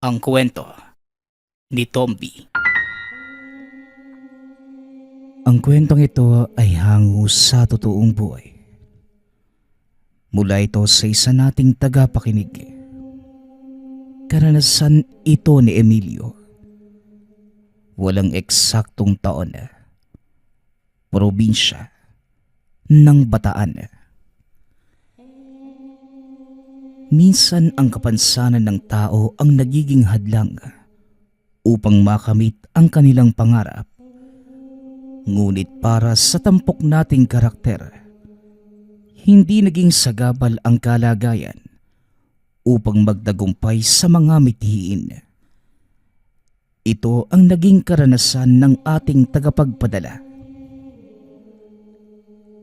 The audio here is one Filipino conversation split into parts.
Ang kwento ni Tomby. Ang kwentong ito ay hango sa totoong buhay. Mula ito sa isa nating tagapakinig. Karanasan ito ni Emilio. Walang eksaktong taon. Probinsya ng Bataan. Minsan ang kapansanan ng tao ang nagiging hadlang upang makamit ang kanilang pangarap. Ngunit para sa tampok nating karakter, hindi naging sagabal ang kalagayan upang magtagumpay sa mga mithiin. Ito ang naging karanasan ng ating tagapagpadala.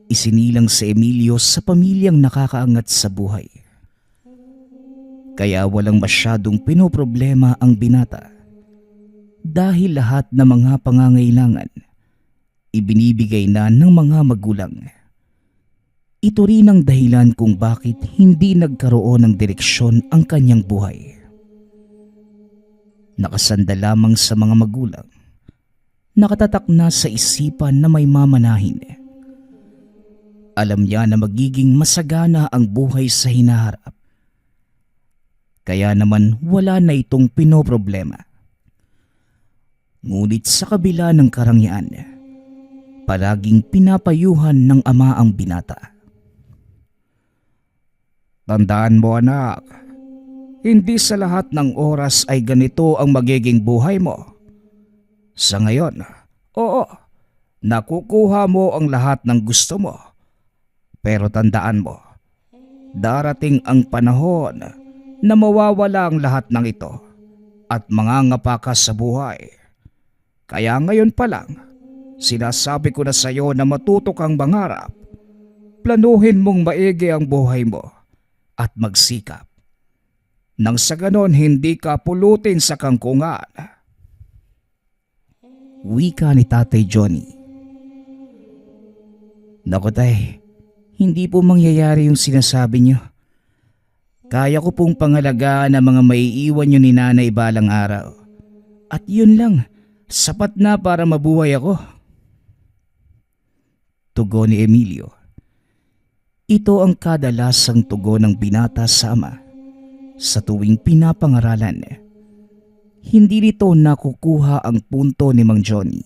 Isinilang si Emilio sa pamilyang nakakaangat sa buhay. Kaya walang masyadong pinoproblema ang binata dahil lahat ng mga pangangailangan ibinibigay na ng mga magulang. Ito rin ang dahilan kung bakit hindi nagkaroon ng direksyon ang kanyang buhay. Nakasanda lamang sa mga magulang, nakatatak na sa isipan na may mamanahin. Alam niya na magiging masagana ang buhay sa hinaharap. Kaya naman wala na itong pinoproblema. Ngunit sa kabila ng karangyaan, palaging pinapayuhan ng ama ang binata. Tandaan mo anak, hindi sa lahat ng oras ay ganito ang magiging buhay mo. Sa ngayon, oo, nakukuha mo ang lahat ng gusto mo. Pero tandaan mo, darating ang panahon na mawawala ang lahat ng ito at mangangapa ka sa buhay. Kaya ngayon pa lang, sinasabi ko na sa iyo na matuto kang mangarap. Planuhin mong maigi ang buhay mo at magsikap. Nang sa ganon hindi ka pulutin sa kangkungan. Wika ni Tatay Johnny. Naku tay, hindi po mangyayari yung sinasabi niyo. Kaya ko pong pangalagaan ang mga maiiwan nyo ni nanay balang araw. At yun lang, sapat na para mabuhay ako. Tugon ni Emilio. Ito ang kadalasang tugon ng binata sa ama sa tuwing pinapangaralan. Hindi nito nakukuha ang punto ni Mang Johnny.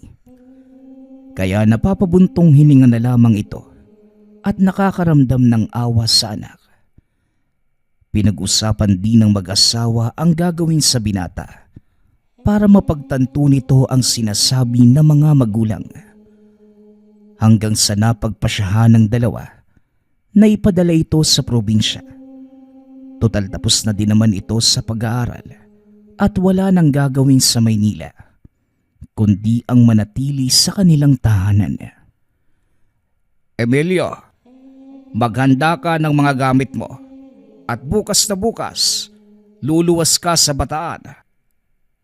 Kaya napapabuntong hininga na lamang ito at nakakaramdam ng awa sa anak. Pinag-usapan din ng mag-asawa ang gagawin sa binata para mapagtanto nito ang sinasabi ng mga magulang. Hanggang sa napagpasyahan ng dalawa na ipadala ito sa probinsya. Total tapos na din naman ito sa pag-aaral at wala nang gagawin sa Maynila kundi ang manatili sa kanilang tahanan. Emilio, maghanda ka ng mga gamit mo. At bukas na bukas, luluwas ka sa Bataan.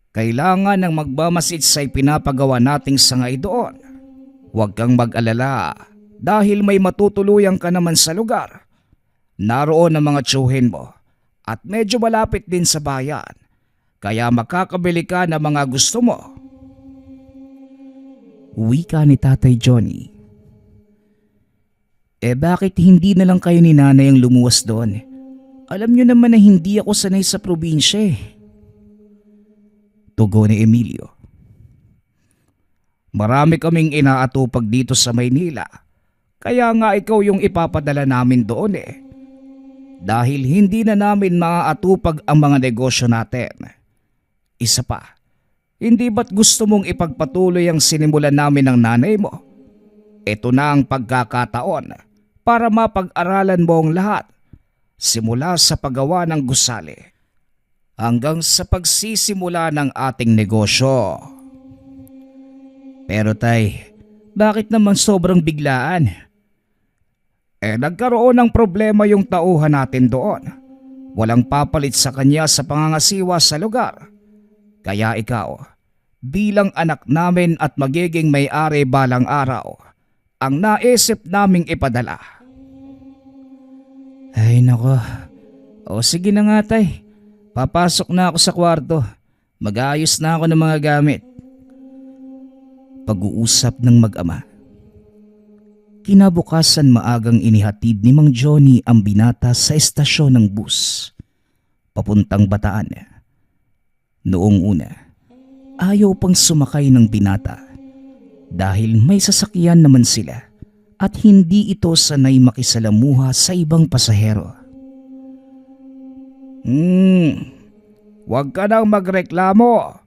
Kailangan ng magbamasid sa ipinapagawa nating sangay doon. Huwag kang mag-alala dahil may matutuluyan ka naman sa lugar. Naroon ang mga tiyuhin mo at medyo malapit din sa bayan. Kaya makakabili ka ng mga gusto mo. Wika ni Tatay Johnny. Bakit hindi na lang kayo ni nanay ang lumuwas doon? Alam niyo naman na hindi ako sanay sa probinsya eh. Tugon ni Emilio. Marami kaming inaatupag dito sa Maynila. Kaya nga ikaw yung ipapadala namin doon eh. Dahil hindi na namin maaatupag ang mga negosyo natin. Isa pa, hindi ba't gusto mong ipagpatuloy ang sinimulan namin ng nanay mo? Ito na ang pagkakataon para mapag-aralan mo ang lahat. Simula sa paggawa ng gusali hanggang sa pagsisimula ng ating negosyo. Pero tay, bakit naman sobrang biglaan? Nagkaroon ng problema yung tauhan natin doon. Walang papalit sa kanya sa pangangasiwa sa lugar. Kaya ikaw, bilang anak namin at magiging may-ari balang araw, ang naisip naming ipadala. Ay nako, o sige na nga tay, papasok na ako sa kwarto. Mag-aayos na ako ng mga gamit. Pag-uusap ng mag-ama. Kinabukasan maagang inihatid ni Mang Johnny ang binata sa estasyon ng bus, papuntang Bataan. Noong una, ayaw pang sumakay ng binata dahil may sasakyan naman sila at hindi ito sanay makisalamuha sa ibang pasahero. Huwag ka nang magreklamo.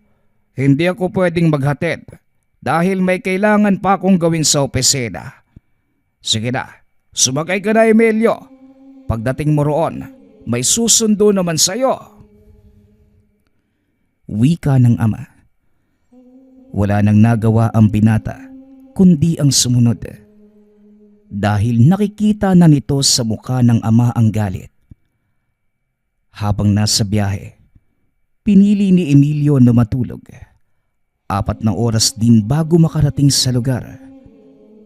Hindi ako pwedeng maghatid dahil may kailangan pa akong gawin sa opisina. Sige na, sumakay ka na, Emilio. Pagdating mo roon, may susundo naman sa'yo. Wika ng ama. Wala nang nagawa ang binata kundi ang sumunod. Dahil nakikita na nito sa mukha ng ama ang galit. Habang nasa biyahe, pinili ni Emilio na matulog. 4 na oras din bago makarating sa lugar.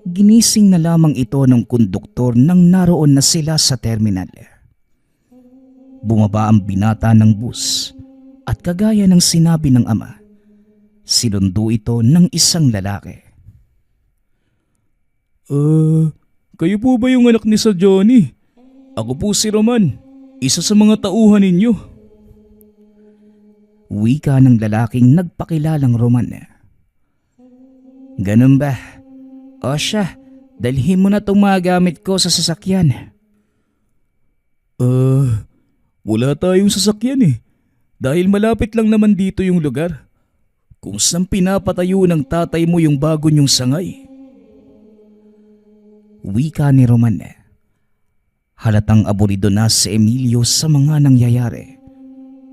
Ginising na lamang ito ng konduktor nang naroon na sila sa terminal. Bumaba ang binata ng bus at kagaya ng sinabi ng ama, sinundo ito ng isang lalaki. Kayo po ba yung anak ni Sir Johnny? Ako po si Roman, isa sa mga tauhan ninyo. Wika ng lalaking nagpakilalang Roman. Ganun ba? O siya, dalhin mo na itong mga gamit ko sa sasakyan. Wala tayong sasakyan dahil malapit lang naman dito yung lugar kung saan pinapatayo ng tatay mo yung bago niyong sangay. Wika ni Roman. Halatang aburido na si Emilio sa mga nangyayari,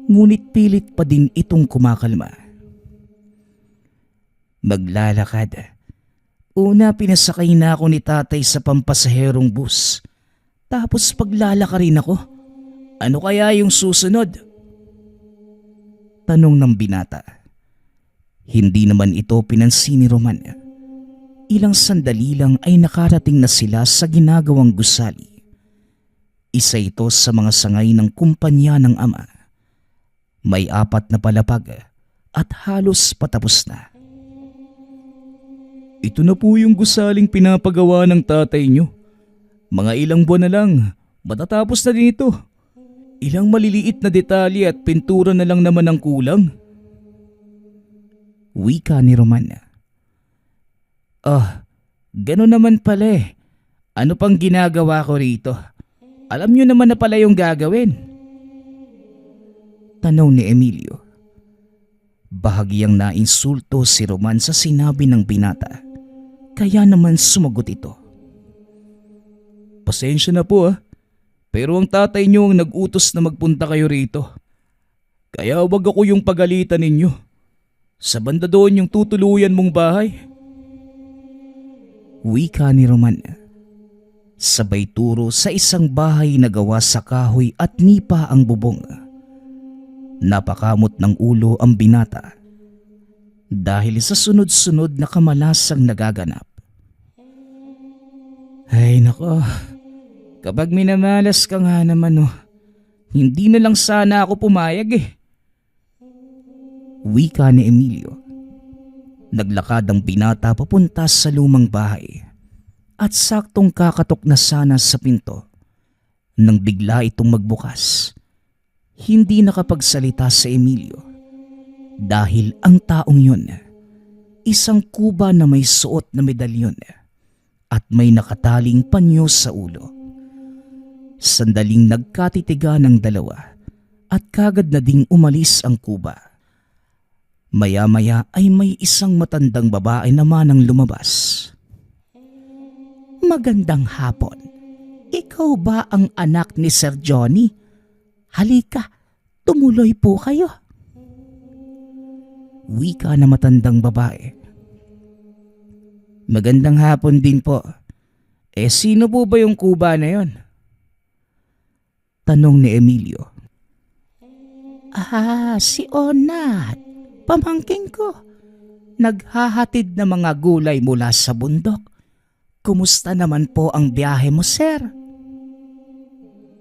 ngunit pilit pa din itong kumakalma. Maglalakad. Una pinasakay na ako ni tatay sa pampasaherong bus. Tapos paglalaka rin ako. Ano kaya yung susunod? Tanong ng binata. Hindi naman ito pinansin ni Roman. Ilang sandali lang ay nakarating na sila sa ginagawang gusali. Isa ito sa mga sangay ng kumpanya ng ama. May 4 na palapag at halos patapos na. Ito na po yung gusaling pinapagawa ng tatay nyo. Mga ilang buwan na lang, matatapos na din ito. Ilang maliliit na detalye at pintura na lang naman ang kulang. Wika ni Roman. Gano'n naman pala . Ano pang ginagawa ko rito? Alam nyo naman na pala yung gagawin. Tanong ni Emilio. Bahagyang nainsulto si Roman sa sinabi ng binata. Kaya naman sumagot ito. Pasensya na po pero ang tatay nyo ang nag-utos na magpunta kayo rito. Kaya wag ako yung pagalitan ninyo. Sa banda doon yung tutuluyan mong bahay. Wika ni Roman. Sabay turo sa isang bahay na gawa sa kahoy at nipa ang bubong. Napakamot ng ulo ang binata dahil sa sunod-sunod na kamalasang nagaganap. Ay nako, kapag minamalas ka nga naman hindi na lang sana ako pumayag . Wika ni Emilio. Naglakad ang binata papunta sa lumang bahay at saktong kakatok na sana sa pinto nang bigla itong magbukas. Hindi nakapagsalita si Emilio dahil ang taong yun, isang kuba na may suot na medalyon at may nakataling panyo sa ulo. Sandaling nagkatitiga ng dalawa at kagad na ding umalis ang kuba. Maya-maya ay may isang matandang babae naman ang lumabas. Magandang hapon. Ikaw ba ang anak ni Sir Johnny? Halika, tumuloy po kayo. Wika na matandang babae. Magandang hapon din po. Sino po ba yung kuba na yon? Tanong ni Emilio. Si Onat. Pamangkin ko. Naghahatid na mga gulay mula sa bundok. Kumusta naman po ang biyahe mo, sir?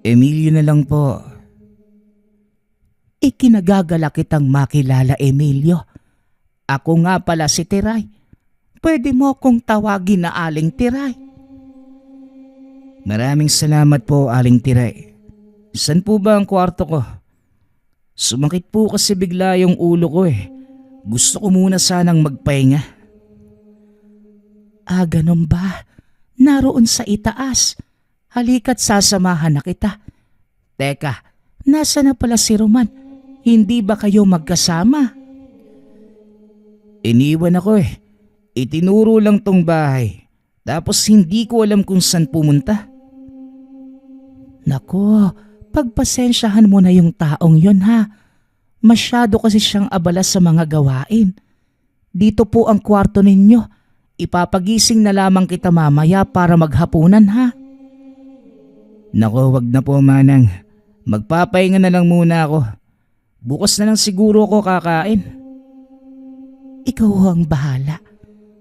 Emilio na lang po. Ikinagagala kitang makilala, Emilio. Ako nga pala si Tiray. Pwede mo akong tawagin na Aling Tiray. Maraming salamat po, Aling Tiray. San po ba ang kwarto ko? Sumakit po kasi bigla yung ulo ko eh. Gusto ko muna sanang magpahinga. Ah, ganun ba? Naroon sa itaas. Halika't sasamahan na kita. Teka, nasa na pala si Roman? Hindi ba kayo magkasama? Iniwan ako eh. Itinuro lang tong bahay. Tapos hindi ko alam kung saan pumunta. Nako, pagpasensyahan mo na yung taong yon ha. Masyado kasi siyang abala sa mga gawain. Dito po ang kwarto ninyo. Ipapagising na lamang kita mamaya para maghapunan ha. Nako, wag na po manang. Magpapahinga na lang muna ako. Bukas na lang siguro ako kakain. Ikaw ang bahala.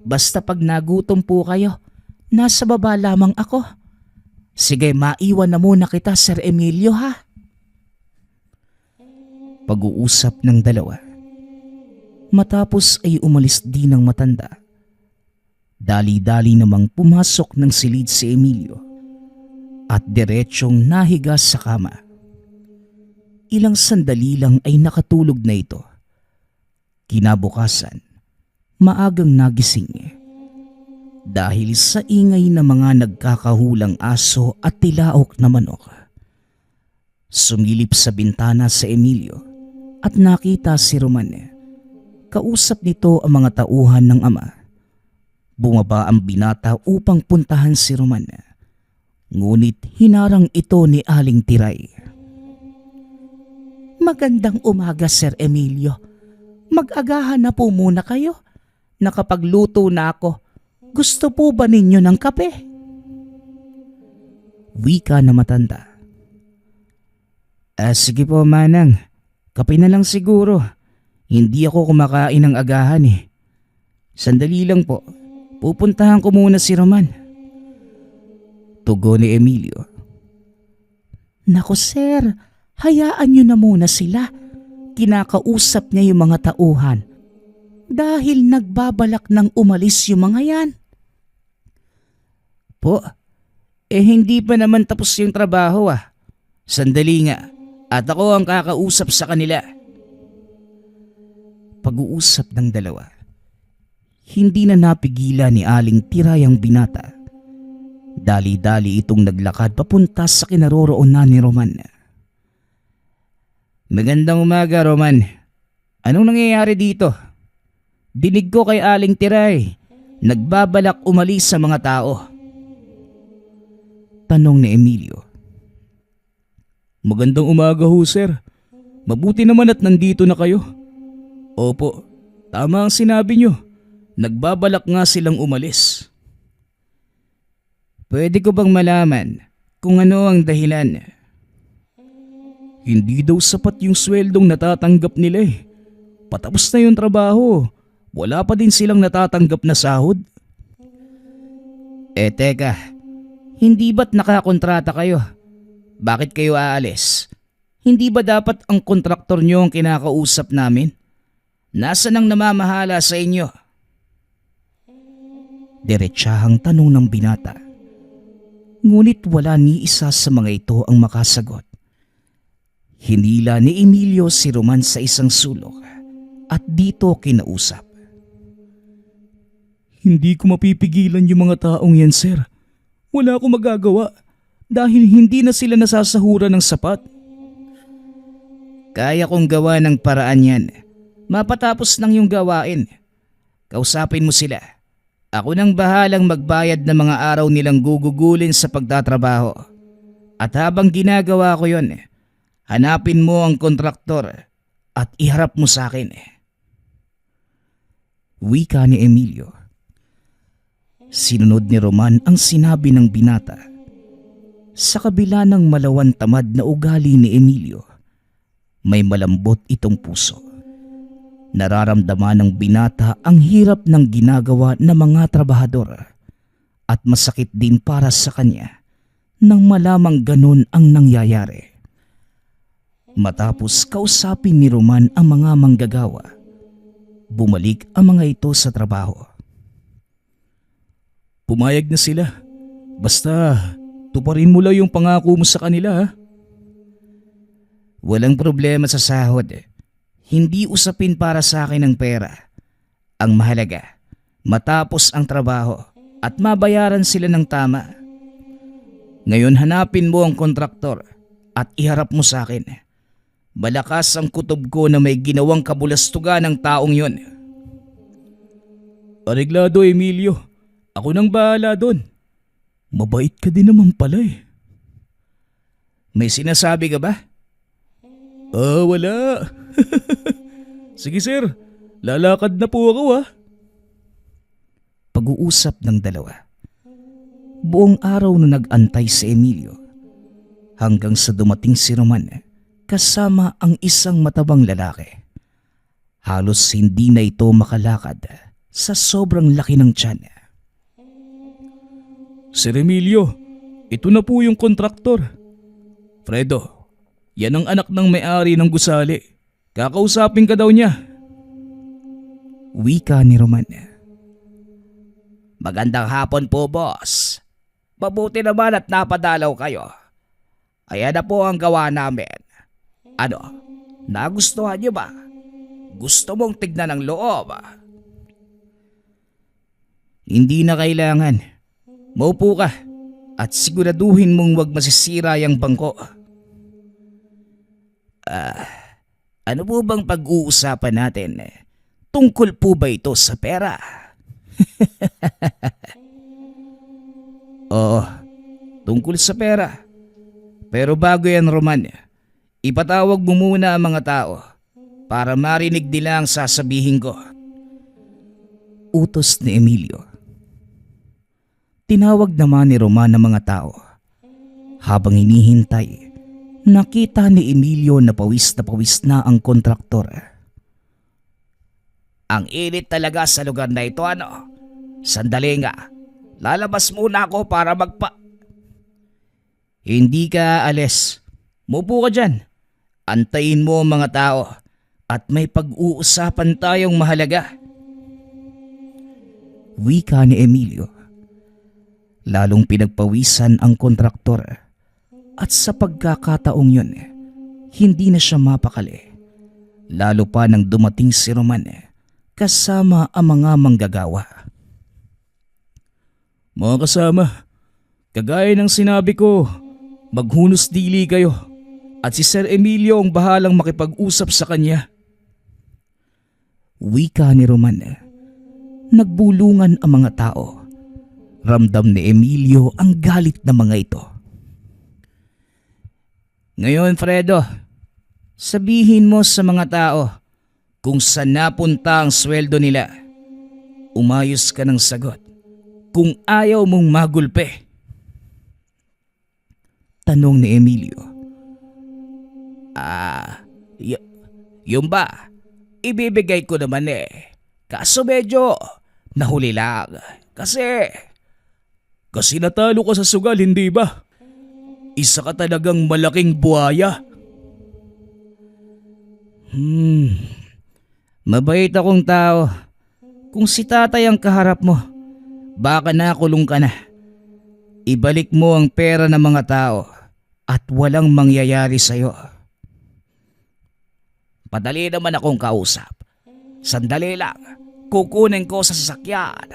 Basta pag nagutom po kayo, nasa baba lamang ako. Sige, maiwan na muna kita, Sir Emilio ha. Pag-uusap ng dalawa. Matapos ay umalis din ang matanda. Dali-dali namang pumasok ng silid si Emilio at diretsyong nahiga sa kama. Ilang sandali lang ay nakatulog na ito. Kinabukasan, maagang nagising dahil sa ingay ng mga nagkakahulang aso at tilaok na manok. Sumilip sa bintana sa Emilio at nakita si Roman. Kausap nito ang mga tauhan ng ama. Bumaba ang binata upang puntahan si Roman. Ngunit hinarang ito ni Aling Tiray. Magandang umaga, Sir Emilio. Mag-agahan na po muna kayo. Nakapagluto na ako. Gusto po ba ninyo ng kape? Wika na matanda. Sige po manang. Kape na lang siguro. Hindi ako kumakain ng agahan eh. Sandali lang po. Pupuntahan ko muna si Roman. Tugon ni Emilio. Nako sir, hayaan nyo na muna sila. Kinakausap niya yung mga tauhan. Dahil nagbabalak ng umalis yung mga yan. Po, hindi pa naman tapos yung trabaho ah. Sandali nga, at ako ang kakausap sa kanila. Pag-uusap ng dalawa. Hindi na napigilan ni Aling Tiray ang binata. Dali-dali itong naglakad papunta sa kinaroroonan ni Roman. Magandang umaga, Roman. Anong nangyayari dito? Dinig ko kay Aling Tiray, nagbabalak umalis sa mga tao. Tanong ni Emilio. Magandang umaga ho, sir. Mabuti naman at nandito na kayo. Opo, tama ang sinabi nyo. Nagbabalak nga silang umalis. Pwede ko bang malaman kung ano ang dahilan? Hindi daw sapat yung sweldong natatanggap nila eh. Patapos na yung trabaho. Wala pa din silang natatanggap na sahod. Teka, hindi ba't nakakontrata kayo? Bakit kayo aalis? Hindi ba dapat ang kontraktor nyo ang kinakausap namin? Nasaan ang namamahala sa inyo? Diretsahang tanong ng binata. Ngunit wala ni isa sa mga ito ang makasagot. Hinila ni Emilio si Roman sa isang sulok at dito kinausap. Hindi ko mapipigilan yung mga taong yan, sir. Wala akong magagawa dahil hindi na sila nasasahuran ng sapat. Kaya kong gawa ng paraan yan. Mapatapos ng yung gawain. Kausapin mo sila. Ako nang bahalang magbayad ng mga araw nilang gugugulin sa pagtatrabaho. At habang ginagawa ko yon, hanapin mo ang kontraktor at iharap mo sa akin. Wika ni Emilio. Sinunod ni Roman ang sinabi ng binata. Sa kabila ng malawan tamad na ugali ni Emilio, may malambot itong puso. Nararamdaman ng binata ang hirap ng ginagawa ng mga trabahador at masakit din para sa kanya nang malamang ganun ang nangyayari. Matapos kausapin ni Roman ang mga manggagawa, bumalik ang mga ito sa trabaho. Pumayag na sila. Basta tuparin mo lang yung pangako mo sa kanila ha. Walang problema sa sahod. Hindi usapin para sa akin ang pera. Ang mahalaga, matapos ang trabaho at mabayaran sila ng tama. Ngayon hanapin mo ang kontraktor at iharap mo sa akin. Malakas ang kutob ko na may ginawang kabulastugan ng taong yon. Areglado, Emilio. Ako nang bahala doon. Mabait ka din naman pala eh. May sinasabi ka ba? Wala. Sige sir, lalakad na po ako ha. Pag-uusap ng dalawa. Buong araw na nag-antay si Emilio hanggang sa dumating si Roman kasama ang isang matabang lalaki. Halos hindi na ito makalakad sa sobrang laki ng tiyan. Sir Emilio, ito na po yung kontraktor. Fredo, yan ang anak ng may-ari ng gusali. Kakausapin ka daw niya. Wika ni Roman. Magandang hapon po, boss. Mabuti naman at napadalaw kayo. Ayan na po ang gawa namin. Ano, nagustuhan niyo ba? Gusto mong tignan ang loob? Hindi na kailangan. Maupo ka at siguraduhin mong wag masisira yung bangko. Ano po bang pag-uusapan natin? Tungkol po ba ito sa pera? Oo, tungkol sa pera. Pero bago yan, Roman, ipatawag mo muna ang mga tao para marinig nila ang sasabihin ko. Utos ni Emilio. Tinawag naman ni Roman ang mga tao. Habang hinihintay, nakita ni Emilio na pawis na ang kontraktor. Ang init talaga sa lugar na ito, ano? Sandali nga, lalabas muna ako para Hindi ka alis. Mupo ka dyan. Antayin mo ang mga tao at may pag-uusapan tayong mahalaga. Wika ni Emilio. Lalong pinagpawisan ang kontraktor at sa pagkakataong yun, hindi na siya mapakali. Lalo pa nang dumating si Roman kasama ang mga manggagawa. Mga kasama, kagaya ng sinabi ko, maghunos dili kayo at si Sir Emilio ang bahalang makipag-usap sa kanya. Wika ni Roman. Nagbulungan ang mga tao. Ramdam ni Emilio ang galit ng mga ito. Ngayon, Fredo, sabihin mo sa mga tao kung saan napunta ang sweldo nila. Umayos ka ng sagot kung ayaw mong magulpe. Tanong ni Emilio. Yung ba? Ibibigay ko naman eh. Kaso medyo nahuli lang. Kasi natalo ka sa sugal, hindi ba? Isa ka talagang malaking buhaya. Mabait akong tao. Kung si tatay ang kaharap mo, baka nakulong ka na. Ibalik mo ang pera ng mga tao at walang mangyayari sa'yo. Padali naman akong kausap. Sandali lang, kukunin ko sa sasakyan.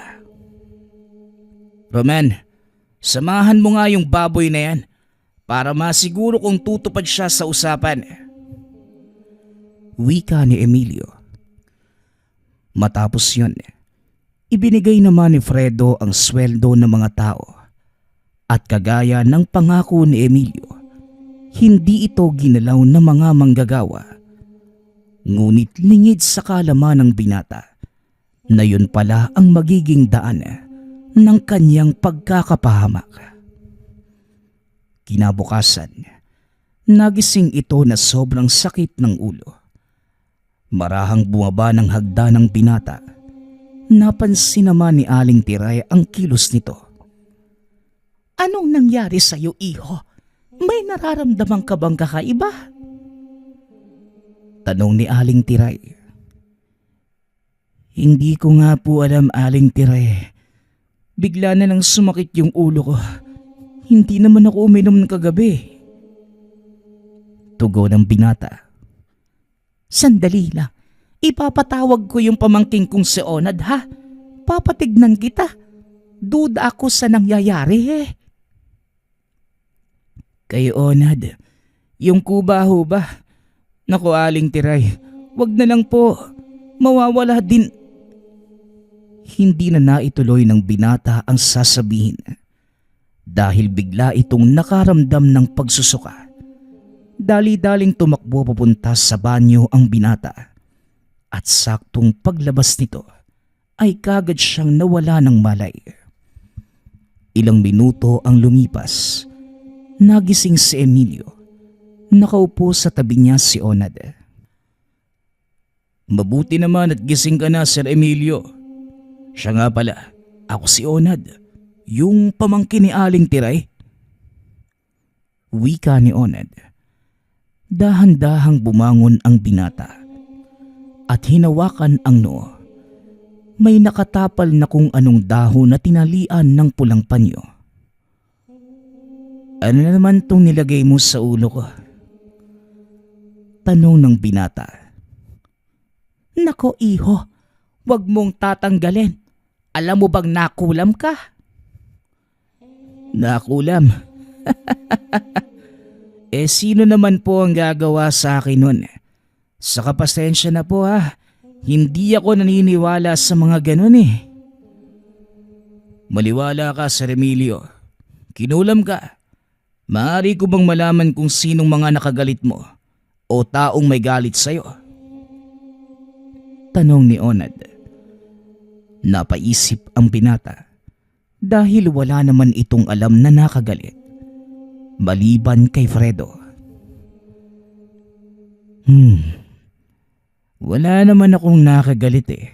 Roman, samahan mo nga yung baboy na yan para masiguro kung tutupad siya sa usapan. Wika ni Emilio. Matapos yun, ibinigay naman ni Fredo ang sweldo ng mga tao. At kagaya ng pangako ni Emilio, hindi ito ginalaw ng mga manggagawa. Ngunit lingid sa kalaman ng binata na yun pala ang magiging daan ng kanyang pagkakapahamak. Kinabukasan, nagising ito na sobrang sakit ng ulo. Marahang bumaba ng hagda ng binata. Napansin naman ni Aling Tiray ang kilos nito. Anong nangyari sa iyo, iho? May nararamdaman ka bang kakaiba? Tanong ni Aling Tiray. Hindi ko nga po alam, Aling Tiray. Bigla na lang sumakit yung ulo ko. Hindi naman ako uminom ng kagabi. Tugon ng binata. Sandali lang. Ipapatawag ko yung pamangking kong si Onad, ha? Papatignan kita. Duda ako sa nangyayari eh. Kay Onad, yung kuba ho ba? Naku, Aling Tiray, wag na lang po. Mawawala din. Hindi na naituloy ng binata ang sasabihin dahil bigla itong nakaramdam ng pagsusuka. Dali-daling tumakbo papunta sa banyo ang binata at saktong paglabas nito ay kagad siyang nawala ng malay. Ilang minuto ang lumipas. Nagising si Emilio. Nakaupo sa tabi niya si Onad. Mabuti naman at gising ka na, Sir Emilio. Siya nga pala, ako si Onad, yung pamangkin ni Aling Tiray. Wika ni Onad. Dahan-dahang bumangon ang binata at hinawakan ang noo. May nakatapal na kung anong dahon na tinalian ng pulang panyo. Ano na naman tong nilagay mo sa ulo ko? Tanong ng binata. Nako iho, wag mong tatanggalin. Alam mo bang nakulam ka? Nakulam? Sino naman po ang gagawa sa akin nun? Saka pasensya na po ha. Hindi ako naniniwala sa mga ganun eh. Maliwala ka, Sir Emilio. Kinulam ka. Maaari ko bang malaman kung sinong mga nakagalit mo o taong may galit sa'yo? Tanong ni Onad. Napaisip ang binata dahil wala naman itong alam na nakagalit. Maliban kay Fredo. Wala naman akong nakagalit eh.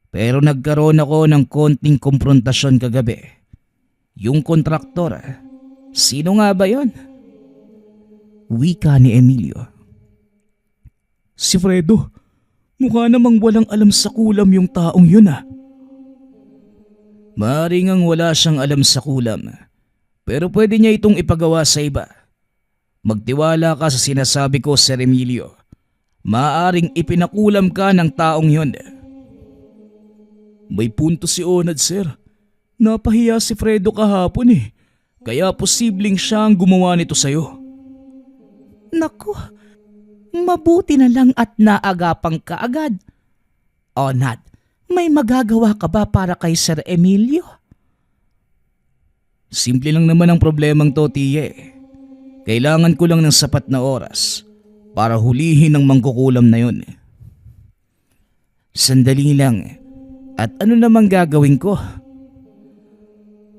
Pero nagkaroon ako ng konting komprontasyon kagabi. Yung kontraktor, sino nga ba yon? Wika ni Emilio. Si Fredo. Mukha namang walang alam sa kulam yung taong yun ah. Maaaring ang wala siyang alam sa kulam. Pero pwede niya itong ipagawa sa iba. Magtiwala ka sa sinasabi ko, Sir Emilio. Maaaring ipinakulam ka ng taong yun. May punto si Onad, sir. Napahiya si Fredo kahapon eh. Kaya posibleng siya ang gumawa nito sa'yo. Naku, mabuti na lang at naagapang ka agad. Onad, may magagawa ka ba para kay Sir Emilio? Simple lang naman ang problemang to, tiye. Kailangan ko lang ng sapat na oras para hulihin ang mangkukulam na yun. Sandali lang. At ano namang gagawin ko?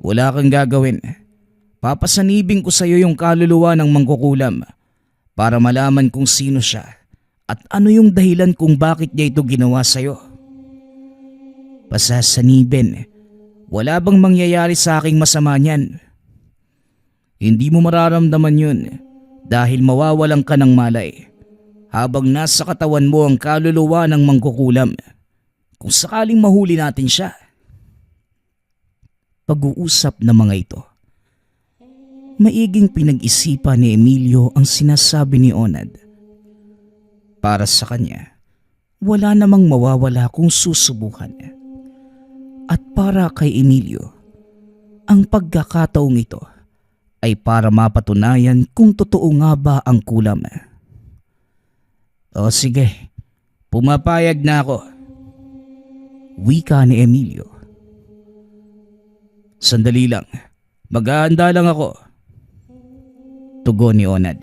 Wala kang gagawin. Papasanibing ko sa iyo yung kaluluwa ng mangkukulam para malaman kung sino siya at ano yung dahilan kung bakit niya ito ginawa sa iyo. Pasasanibin. Wala bang mangyayari sa aking masama niyan? Hindi mo mararamdaman yun dahil mawawalan ka ng malay habang nasa katawan mo ang kaluluwa ng mangkukulam kung sakaling mahuli natin siya. Pag-uusap ng mga ito, maiging pinag-isipan ni Emilio ang sinasabi ni Onad. Para sa kanya, wala namang mawawala kung susubukan. At para kay Emilio, ang pagkakataong ito ay para mapatunayan kung totoo nga ba ang kulam. O sige, pumapayag na ako. Wika ni Emilio. Sandali lang, maghahanda lang ako. Tugon ni Onad.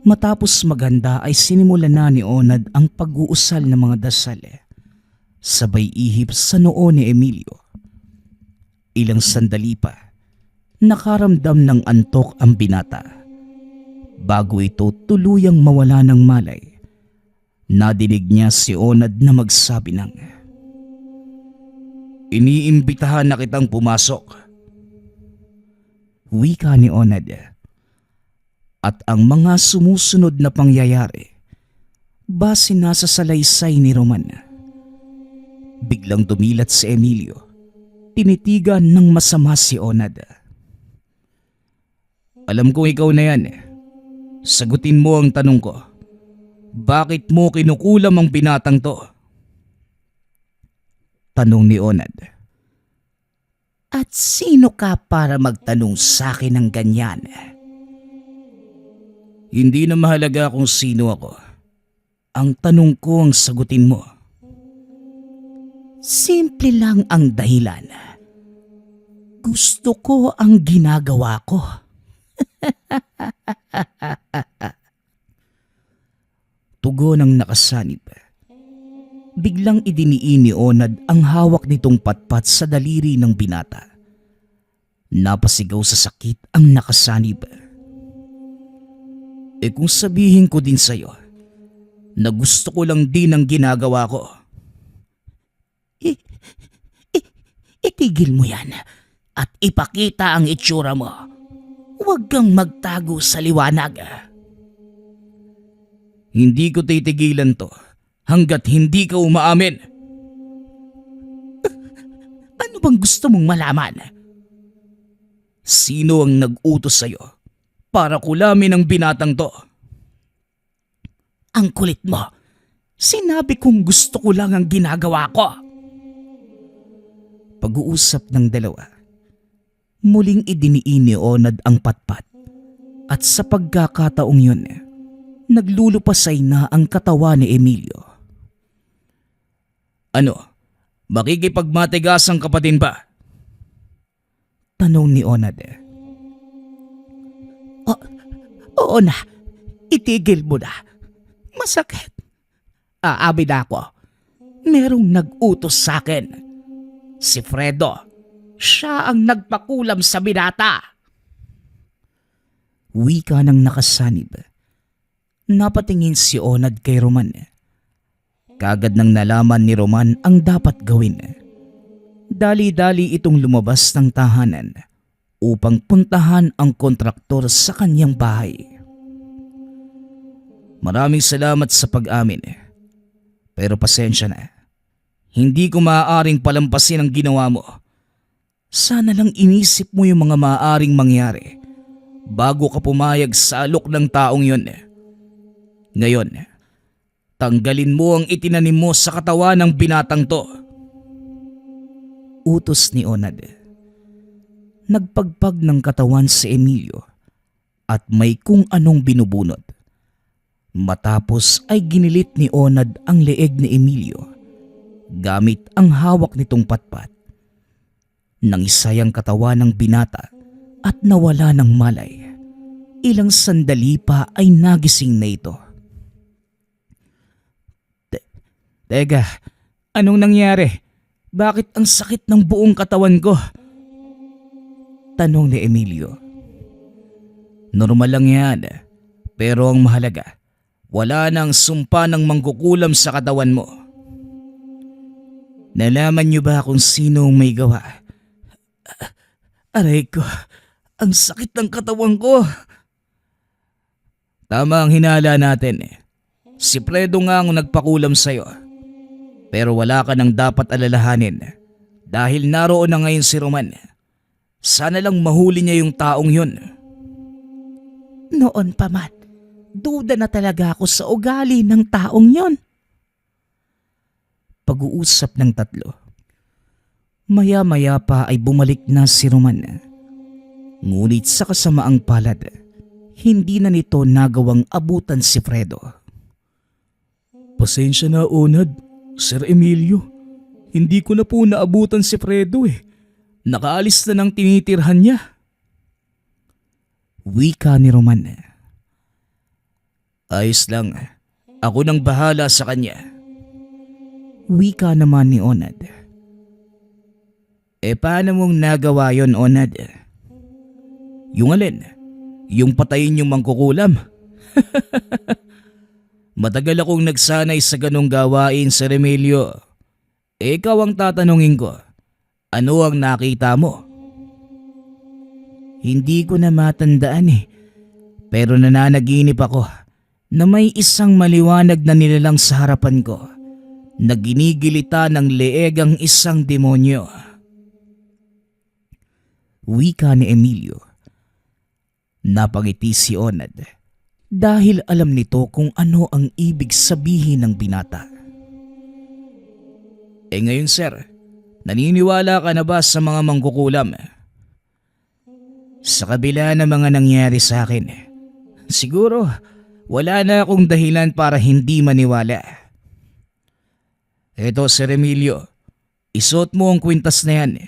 Matapos maghanda ay sinimulan na ni Onad ang pag-uusal ng mga dasal. Sabay ihip sa noo ni Emilio. Ilang sandali pa, nakaramdam ng antok ang binata. Bago ito tuluyang mawala ng malay, nadinig niya si Onad na magsabi ng, "Iniimbitahan na kitang pumasok." Wika ni Onad. At ang mga sumusunod na pangyayari, Base na sa salaysay ni Roman. Biglang dumilat si Emilio. Tinitigan ng masama si Onad. Alam ko ikaw na yan. Sagutin mo ang tanong ko. Bakit mo kinukulam ang binatang to? Tanong ni Onad. At sino ka para magtanong sa akin ng ganyan? Hindi na mahalaga kung sino ako. Ang tanong ko ang sagutin mo. Simple lang ang dahilan. Gusto ko ang ginagawa ko. Tugon ng nakasanib. Biglang idiniin ni Onad ang hawak nitong patpat sa daliri ng binata. Napasigaw sa sakit ang nakasanib. Kung sabihin ko din sa'yo na gusto ko lang din ang ginagawa ko. Itigil mo yan at ipakita ang itsura mo. Huwag kang magtago sa liwanag. Hindi ko titigilan to hanggat hindi ka umaamin. Ano bang gusto mong malaman? Sino ang nag-utos sa'yo para kulamin ang binatang to? Ang kulit mo. Sinabi kong gusto ko lang ang ginagawa ko. Pag-uusap ng dalawa. Muling idiniin ni Onad ang patpat. At sa pagkakataong yun, naglulupasay na ang katawan ni Emilio. Ano? Makikipagmatigasan ka pa din ba? Tanong ni Onad. Oo na. Itigil mo na. Masakit. Aamin ako. Merong nag-utos sa akin. Si Fredo. Siya ang nagpakulam sa binata. Wika ng nakasanib. Napatingin si Onad kay Roman. Kagad nang nalaman ni Roman ang dapat gawin. Dali-dali itong lumabas ng tahanan upang puntahan ang kontraktor sa kanyang bahay. Maraming salamat sa pag-amin. Pero pasensya na. Hindi ko maaaring palampasin ang ginawa mo. Sana lang inisip mo yung mga maaaring mangyari bago ka pumayag sa alok ng taong yun. Ngayon, tanggalin mo ang itinanim mo sa katawan ng binatang to. Utos ni Onad. Nagpagpag ng katawan si Emilio at may kung anong binubunot. Matapos ay ginilit ni Onad ang leeg ni Emilio gamit ang hawak nitong patpat. Nangisay ang katawan ng binata at nawala ng malay. Ilang sandali pa ay nagising na ito. Teka, anong nangyari? Bakit ang sakit ng buong katawan ko? Tanong ni Emilio. Normal lang yan, pero ang mahalaga, wala nang sumpa ng mangkukulam sa katawan mo. Nalaman niyo ba kung sino ang may gawa? Aray ko, ang sakit ng katawan ko. Tama ang hinala natin. Si Fredo nga ang nagpakulam sa'yo. Pero wala ka nang dapat alalahanin dahil naroon na ngayon si Roman. Sana lang mahuli niya yung taong yun. Noon pa man, duda na talaga ako sa ugali ng taong yon. Pag-uusap ng tatlo. Maya-maya pa ay bumalik na si Roman. Ngunit sa kasamaang palad, hindi na nito nagawang abutan si Fredo. Pasensya na, Onad, Sir Emilio. Hindi ko na po naabutan si Fredo eh. Nakaalis na ng tinitirhan niya. Wika ni Roman. Ayos lang. Ako nang bahala sa kanya. Wika naman ni Onad. Paano mong nagawa yon, Onad? Yung alin? Yung patayin yung mangkukulam? Matagal akong nagsanay sa ganong gawain, Sir Emilio. Ikaw ang tatanungin ko. Ano ang nakita mo? Hindi ko na matandaan eh. Pero nananaginip ako na may isang maliwanag na nilalang sa harapan ko na ginigilita ng leeg ang isang demonyo. Wika ni Emilio. Napangiti si Onad dahil alam nito kung ano ang ibig sabihin ng binata. Ngayon sir, naniniwala ka na ba sa mga mangkukulam? Sa kabila ng mga nangyari sa akin, siguro wala na akong dahilan para hindi maniwala. Eto Sir Emilio, isuot mo ang kwintas na yan.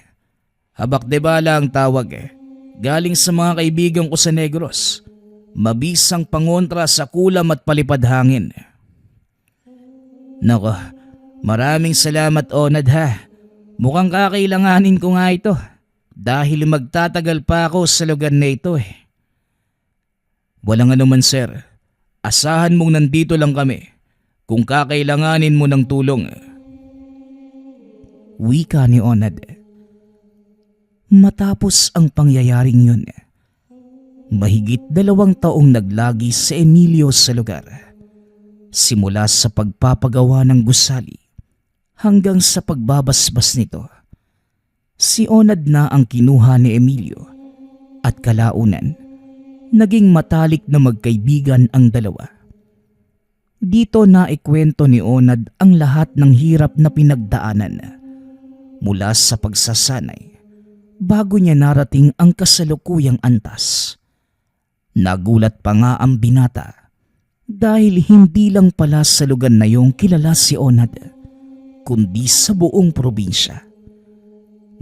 Habak de bala ang tawag. Galing sa mga kaibigan ko sa Negros. Mabisang pangontra sa kulam at palipad hangin. Nako, maraming salamat Onad ha. Mukhang kakailanganin ko nga ito. Dahil magtatagal pa ako sa lugar na ito Walang anuman sir. Asahan mong nandito lang kami kung kakailanganin mo ng tulong. Wika ni Onad. Matapos ang pangyayaring yun, mahigit 2 taong naglagi sa Emilio sa lugar. Simula sa pagpapagawa ng gusali hanggang sa pagbabasbas nito. Si Onad na ang kinuha ni Emilio at kalaunan naging matalik na magkaibigan ang dalawa. Dito na ikwento ni Onad ang lahat ng hirap na pinagdaanan mula sa pagsasanay bago niya narating ang kasalukuyang antas. Nagulat pa nga ang binata dahil hindi lang pala sa lugar na yung kilala si Onad kundi sa buong probinsya.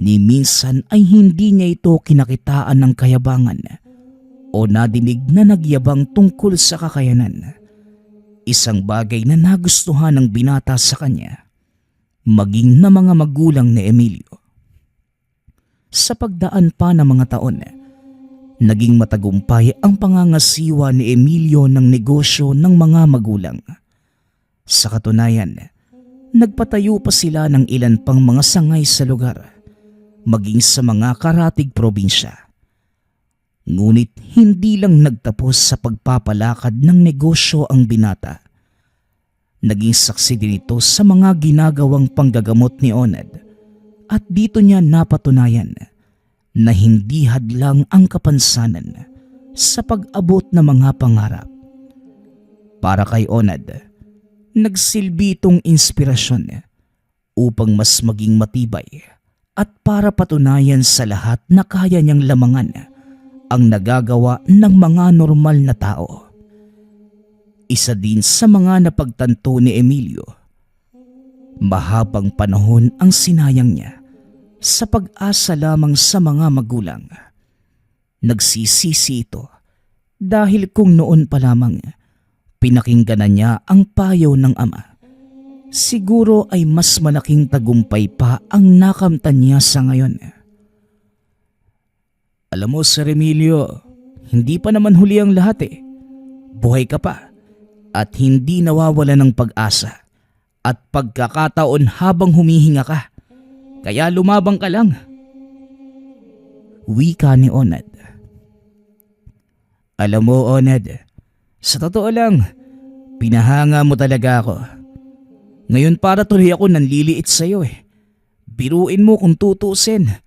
Ni minsan ay hindi niya ito kinakitaan ng kayabangan o nadinig na nagyabang tungkol sa kakayanan. Isang bagay na nagustuhan ng binata sa kanya, maging na mga magulang ni Emilio. Sa pagdaan pa ng mga taon, naging matagumpay ang pangangasiwa ni Emilio ng negosyo ng mga magulang. Sa katunayan, nagpatayo pa sila ng ilan pang mga sangay sa lugar, maging sa mga karatig probinsya. Ngunit hindi lang nagtapos sa pagpapalakad ng negosyo ang binata. Naging saksi din ito sa mga ginagawang panggagamot ni Onad at dito niya napatunayan na hindi hadlang ang kapansanan sa pag-abot ng mga pangarap. Para kay Onad, nagsilbi itong inspirasyon upang mas maging matibay at para patunayan sa lahat na kaya niyang lamangan ang nagagawa ng mga normal na tao. Isa din sa mga napagtanto ni Emilio, mahabang panahon ang sinayang niya sa pag-asa lamang sa mga magulang. Nagsisisi ito dahil kung noon pa lamang pinakinggan niya ang payo ng ama, siguro ay mas malaking tagumpay pa ang nakamtan niya sa ngayon. Alam mo Sir Emilio, hindi pa naman huli ang lahat Buhay ka pa at hindi nawawala ng pag-asa at pagkakataon habang humihinga ka. Kaya lumabang ka lang. Wika ni Onad. Alam mo Onad, sa totoo lang, pinahanga mo talaga ako. Ngayon para tuloy ako nanliliit sa'yo Biruin mo kung tutusin.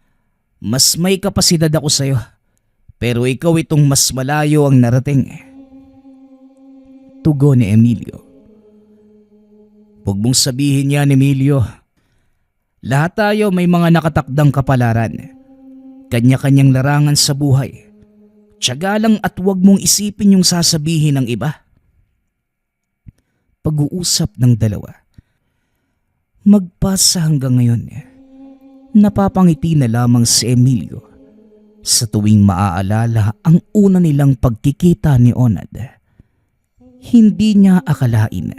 Mas may kapasidad ako sa'yo, pero ikaw itong mas malayo ang narating. Tugon ni Emilio. Huwag mong sabihin yan Emilio. Lahat tayo may mga nakatakdang kapalaran. Kanya-kanyang larangan sa buhay. Tiyaga lang at huwag mong isipin yung sasabihin ng iba. Pag-uusap ng dalawa. Magpasa hanggang ngayon. Napapangiti na lamang si Emilio sa tuwing maaalala ang una nilang pagkikita ni Onad. Hindi niya akalain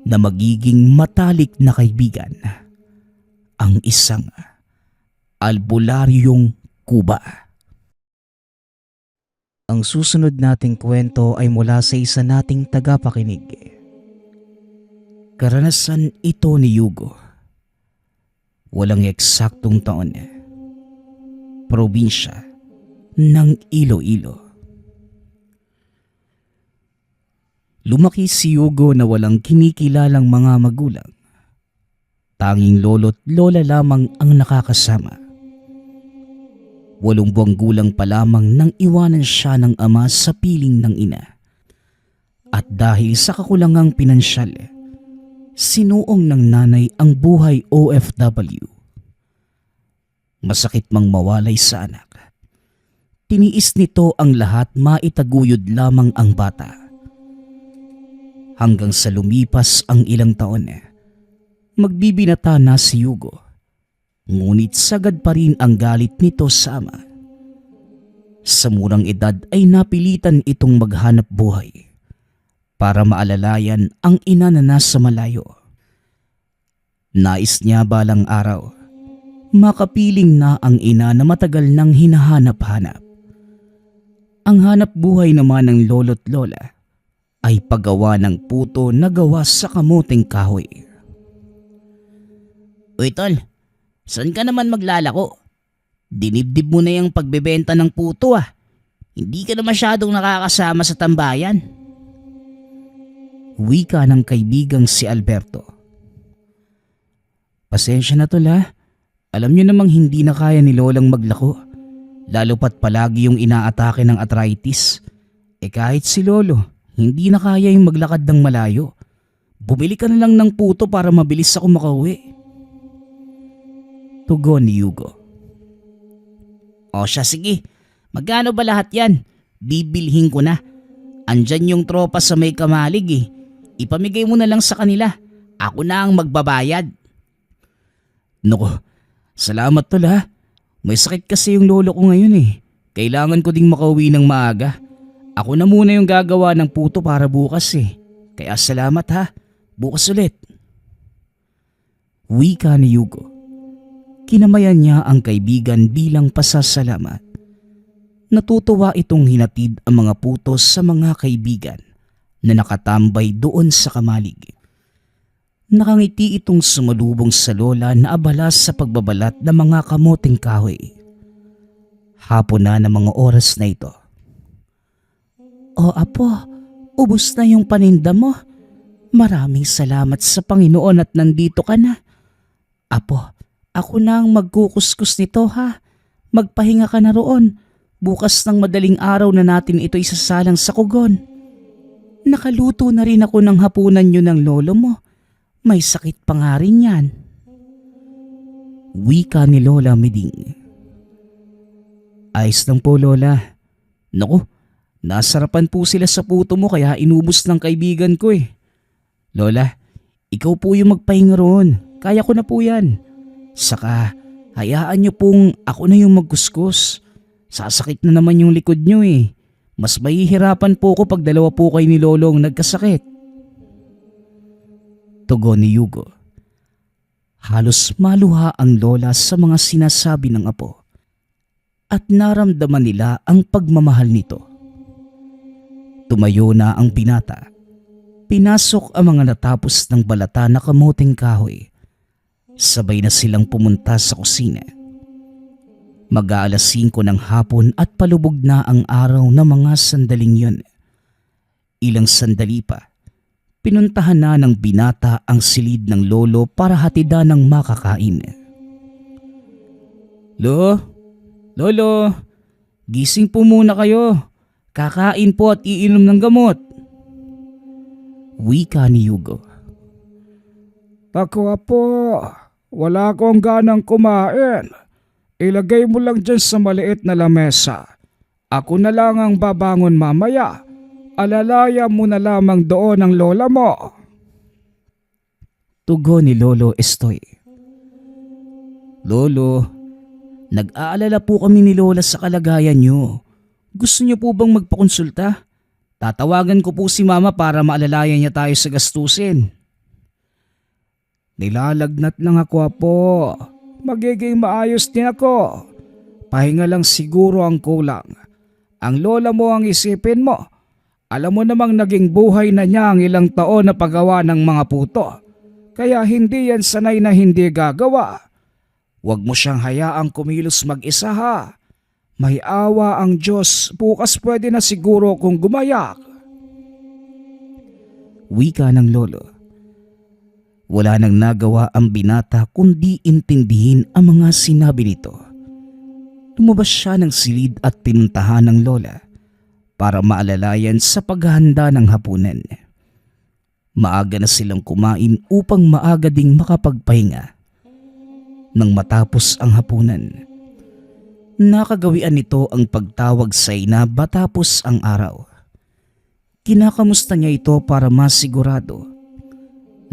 na magiging matalik na kaibigan ang isang albularyong kuba. Ang susunod nating kwento ay mula sa isa nating tagapakinig. Karanasan ito ni Yugo. Walang eksaktong taon. Probinsya ng Iloilo. Lumaki si Hugo na walang kinikilalang mga magulang. Tanging lolo't lola lamang ang nakakasama. 8 buwang gulang pa lamang nang iwanan siya ng ama sa piling ng ina. At dahil sa kakulangang pinansyal, sinuong ng nanay ang buhay OFW. Masakit mang mawalay sa anak. Tiniis nito ang lahat, maitaguyod lamang ang bata. Hanggang sa lumipas ang ilang taon, magbibinata na si Hugo. Ngunit sagad pa rin ang galit nito sa ama. Sa murang edad ay napilitan itong maghanap buhay para maalalayan ang ina na nasa malayo. Nais niya balang araw, makapiling na ang ina na matagal nang hinahanap-hanap. Ang hanap buhay naman ng lolo't lola ay paggawa ng puto na gawa sa kamuting kahoy. Uy tol, saan ka naman maglalako? Dinibdib mo na yung pagbebenta ng puto ah. Hindi ka na masyadong nakakasama sa tambayan. Wika ng kaibigang si Alberto. Pasensya na tol ha. Alam niyo namang hindi na kaya ni Lolang maglako. Lalo pat palagi yung inaatake ng arthritis. Kahit si Lolo, hindi na kaya yung maglakad ng malayo. Bumili ka na lang ng puto para mabilis ako makauwi. Tugon ni Hugo. O siya sige, magkano ba lahat yan? Bibilhin ko na. Andyan yung tropa sa may kamalig eh. Ipamigay mo na lang sa kanila. Ako na ang magbabayad. Naku, salamat tol ha. May sakit kasi yung lolo ko ngayon eh. Kailangan ko ding makauwi ng maaga. Ako na muna yung gagawa ng puto para bukas eh. Kaya salamat ha. Bukas ulit. Wika ni Hugo. Kinamayan niya ang kaibigan bilang pasasalamat. Natutuwa itong hinatid ang mga putos sa mga kaibigan na nakatambay doon sa kamalig. Nakangiti itong sumalubong sa lola na abala sa pagbabalat ng mga kamuting kahoy. Hapon na ng mga oras na ito. O apo, ubos na yung paninda mo. Maraming salamat sa Panginoon at nandito ka na. Apo, ako na ang magkukuskus nito ha. Magpahinga ka na roon. Bukas ng madaling araw na natin ito isasalang sa kugon. Nakaluto na rin ako ng hapunan nyo ng lolo mo. May sakit pa nga rin yan. Wika ni Lola Miding. Ayos lang po Lola. Naku, nasarapan po sila sa puto mo kaya inubos ng kaibigan ko eh. Lola, ikaw po yung magpahinga roon. Kaya ko na po yan. Saka, hayaan niyo pong ako na yung magkuskus. Sasakit na naman yung likod niyo eh. Mas mahihirapan po ako pag dalawa po kayo ni Lolong nagkasakit. Tugon ni Hugo. Halos maluha ang lola sa mga sinasabi ng apo. At naramdaman nila ang pagmamahal nito. Tumayo na ang binata. Pinasok ang mga natapos ng balata na kamuting kahoy. Sabay na silang pumunta sa kusina. Mag-aalas 5 ng hapon at palubog na ang araw ng mga sandaling yun. Ilang sandali pa, pinuntahan na ng binata ang silid ng lolo para hatidan ng makakain. Lolo, gising po muna kayo. Kakain po at iinom ng gamot. Wika ni Hugo. Ako apo, wala akong ganang kumain. Ilagay mo lang dyan sa maliit na lamesa. Ako na lang ang babangon mamaya. Alalaya mo na lamang doon ang lola mo. Tugon ni Lolo Estoy. Lolo, nag-aalala po kami ni Lola sa kalagayan niyo. Gusto niyo po bang magpakonsulta? Tatawagan ko po si Mama para maalalayan niya tayo sa gastusin. Nilalagnat lang ako apo. Magiging maayos din ako. Pahinga lang siguro ang kulang. Ang lola mo ang isipin mo. Alam mo namang naging buhay na niya ang ilang taon na paggawa ng mga puto. Kaya hindi yan sanay na hindi gagawa. Huwag mo siyang hayaang kumilos mag-isa ha. May awa ang Diyos, bukas pwede na siguro kung gumayak. Wika ng lolo. Wala nang nagawa ang binata kundi intindihin ang mga sinabi nito. Lumabas siya ng silid at pinuntahan ng lola para maalalayan sa paghahanda ng hapunan. Maaga na silang kumain upang maaga ding makapagpahinga. Nang matapos ang hapunan, nakagawian nito ang pagtawag sa ina matapos ang araw. Kinakamusta niya ito para masigurado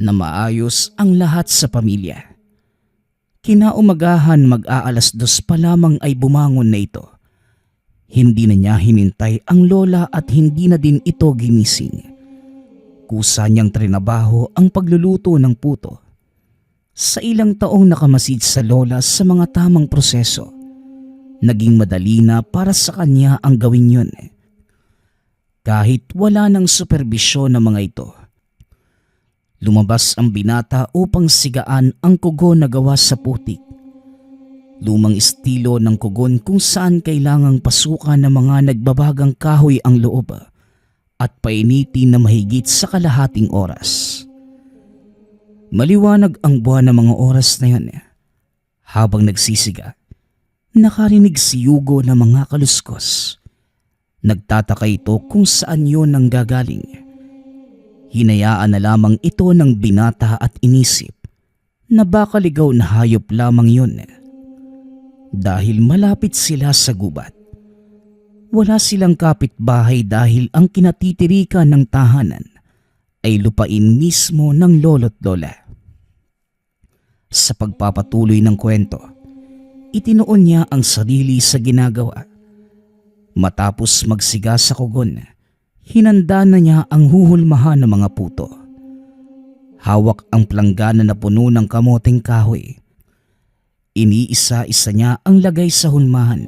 na maayos ang lahat sa pamilya. Kinaumagahan mag-aalas 2 pa lamang ay bumangon na ito. Hindi na niya hinintay ang lola at hindi na din ito ginising. Kusa niyang trinabaho ang pagluluto ng puto. Sa ilang taong nakamasid sa lola sa mga tamang proseso, naging madali na para sa kanya ang gawin yun. Kahit wala ng superbisyon ng mga ito. Lumabas ang binata upang sigaan ang kugon na gawa sa putik. Lumang estilo ng kugon kung saan kailangang pasukan ng mga nagbabagang kahoy ang loob at painitin na mahigit sa kalahating oras. Maliwanag ang buwan ng mga oras na yun. Habang nagsisiga, nakarinig si Hugo ng mga kaluskos. Nagtataka ito kung saan yun nanggagaling. Hinayaan na lamang ito ng binata at inisip na baka ligaw na hayop lamang yun. Dahil malapit sila sa gubat. Wala silang kapitbahay dahil ang kinatitirikan ng tahanan ay lupain mismo ng lolo't lola. Sa pagpapatuloy ng kwento, itinuon niya ang sarili sa ginagawa. Matapos magsiga sa kugon, hinanda na niya ang huhulmahan ng mga puto. Hawak ang planggana na puno ng kamoteng kahoy. Iniisa-isa niya ang lagay sa hulmahan.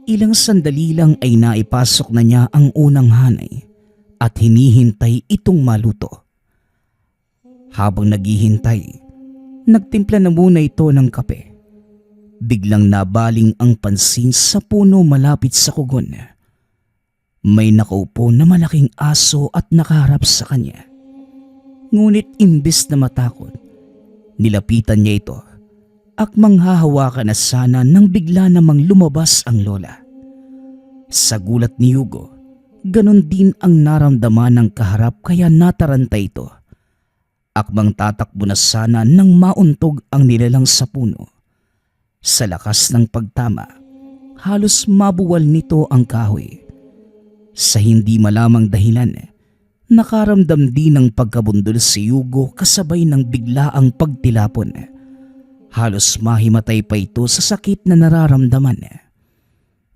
Ilang sandali lang ay naipasok na niya ang unang hanay at hinihintay itong maluto. Habang naghihintay, nagtimpla na muna ito ng kape. Biglang nabaling ang pansin sa puno malapit sa kugon. May nakaupo na malaking aso at nakaharap sa kanya. Ngunit imbes na matakot, nilapitan niya ito. Akmang hahawakan na sana nang bigla namang lumabas ang lola. Sa gulat ni Hugo, ganon din ang naramdaman ng kaharap kaya nataranta ito. Akmang tatakbo na sana nang mauntog ang nilalang sa puno. Sa lakas ng pagtama, halos mabuwal nito ang kahoy. Sa hindi malamang dahilan, nakaramdam din ng pagkabundol si Hugo kasabay ng biglaang pagtilapon. Halos mahimatay pa ito sa sakit na nararamdaman.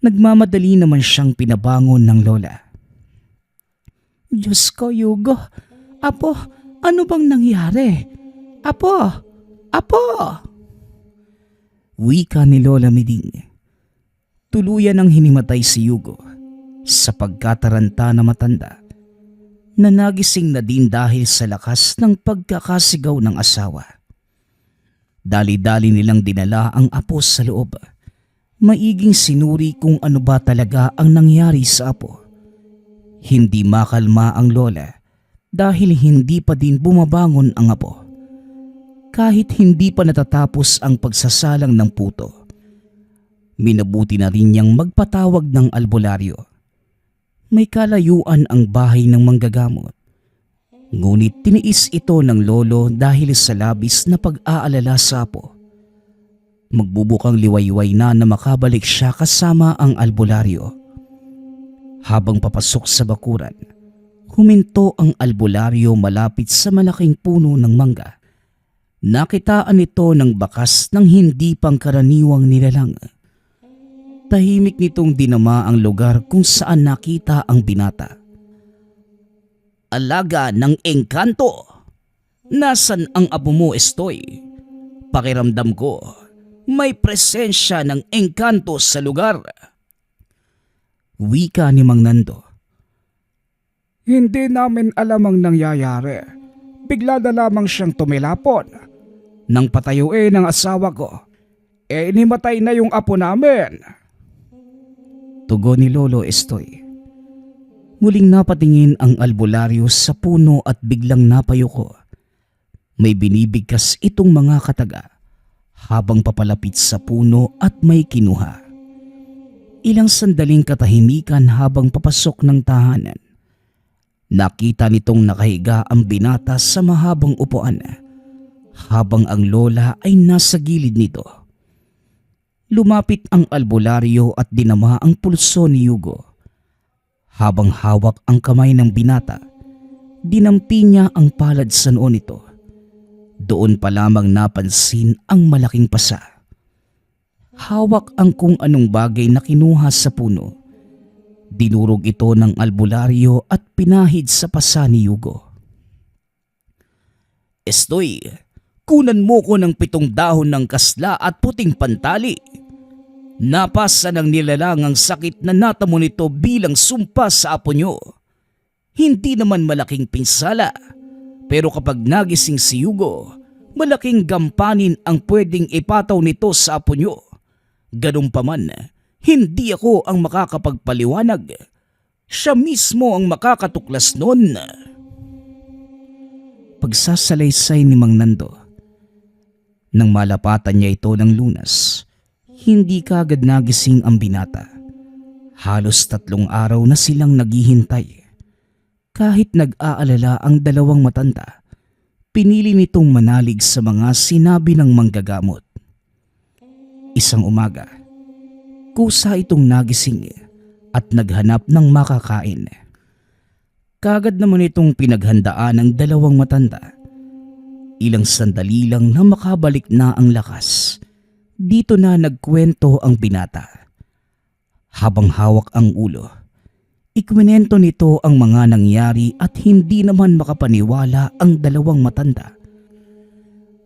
Nagmamadali naman siyang pinabangon ng lola. Diyos ko, Hugo. Apo, ano bang nangyari? Apo! Apo! Wika ni Lola Miding. Tuluyan ang hinimatay si Hugo sa pagkataranta na matanda na nagising na din dahil sa lakas ng pagkakasigaw ng asawa. Dali-dali nilang dinala ang apo sa loob. Maiging sinuri kung ano ba talaga ang nangyari sa apo. Hindi makalma ang lola dahil hindi pa din bumabangon ang apo. Kahit hindi pa natatapos ang pagsasalang ng puto, minabuti na rin niyang magpatawag ng albularyo. May kalayuan ang bahay ng manggagamot. Ngunit tiniis ito ng lolo dahil sa labis na pag-aalala sa apo. Magbubukang liwayway na makabalik siya kasama ang albularyo. Habang papasok sa bakuran, huminto ang albularyo malapit sa malaking puno ng mangga. Nakitaan ito ng bakas ng hindi pangkaraniwang nilalang. Tahimik nitong dinama ang lugar kung saan nakita ang binata. Alaga ng engkanto. Nasaan ang abo mo, Estoy? Pakiramdam ko, may presensya ng engkanto sa lugar. Wika ni Mang Nando. Hindi namin alam ang nangyayari. Bigla na lamang siyang tumilapon. Nang patayuin ng asawa ko, inimatay na yung apo namin. Tugon ni Lolo Estoy. Muling napatingin ang albularyo sa puno at biglang napayuko. May binibigkas itong mga kataga habang papalapit sa puno at may kinuha. Ilang sandaling katahimikan habang papasok ng tahanan. Nakita nitong nakahiga ang binata sa mahabang upuan habang ang lola ay nasa gilid nito. Lumapit ang albularyo at dinama ang pulso ni Hugo. Habang hawak ang kamay ng binata, dinampi niya ang palad sa noo nito. Doon pa lamang napansin ang malaking pasa. Hawak ang kung anong bagay na kinuha sa puno. Dinurog ito ng albularyo at pinahid sa pasa ni Hugo. "Estoy, kunan mo ko ng 7 dahon ng kasla at puting pantali. Napasa ng nilalang ang sakit na natamo nito bilang sumpa sa apo nyo. Hindi naman malaking pinsala, pero kapag nagising si Hugo, malaking gampanin ang pwedeng ipataw nito sa apo nyo. Ganun pa man, hindi ako ang makakapagpaliwanag. Siya mismo ang makakatuklas nun." Pagsasalaysay ni Mang Nando. Nang malapatan niya ito ng lunas, hindi kaagad nagising ang binata. Halos 3 araw na silang naghihintay. Kahit nag-aalala ang dalawang matanda, pinili nitong manalig sa mga sinabi ng manggagamot. Isang umaga, kusa itong nagising at naghanap ng makakain. Kaagad naman itong pinaghandaan ng dalawang matanda. Ilang sandali lang na makabalik na ang lakas. Dito na nagkwento ang binata. Habang hawak ang ulo, ikwento nito ang mga nangyari at hindi naman makapaniwala ang dalawang matanda.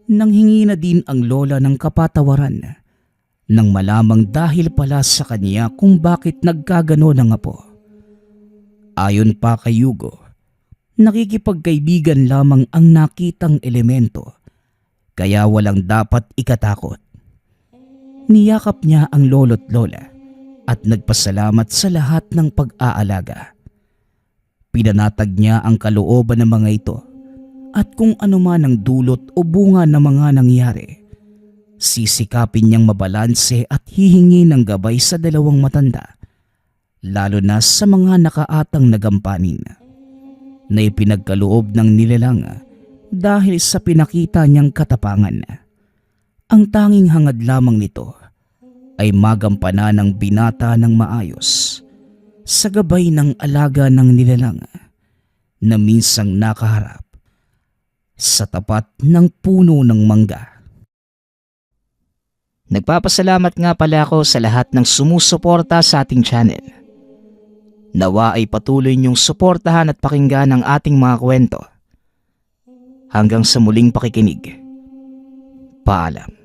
Nanghingi na din ang lola ng kapatawaran nang malamang dahil pala sa kanya kung bakit nagkagano ng apo. Ayon pa kay Hugo, nakikipagkaibigan lamang ang nakitang elemento, kaya walang dapat ikatakot. Niyakap niya ang lolo't lola at nagpasalamat sa lahat ng pag-aalaga. Pinanatag niya ang kalooban ng mga ito at kung ano man ang dulot o bunga ng mga nangyari, sisikapin niyang mabalanse at hihingi ng gabay sa dalawang matanda, lalo na sa mga nakaatang nagampanin na ipinagkaloob ng nilalang dahil sa pinakita niyang katapangan. Ang tanging hangad lamang nito ay magampanan ng binata ng maayos sa gabay ng alaga ng nilalang na minsang nakaharap sa tapat ng puno ng mangga. Nagpapasalamat nga pala ako sa lahat ng sumusuporta sa ating channel. Nawa ay patuloy niyong suportahan at pakinggan ang ating mga kwento. Hanggang sa muling pakikinig. Paalam.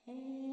Hey.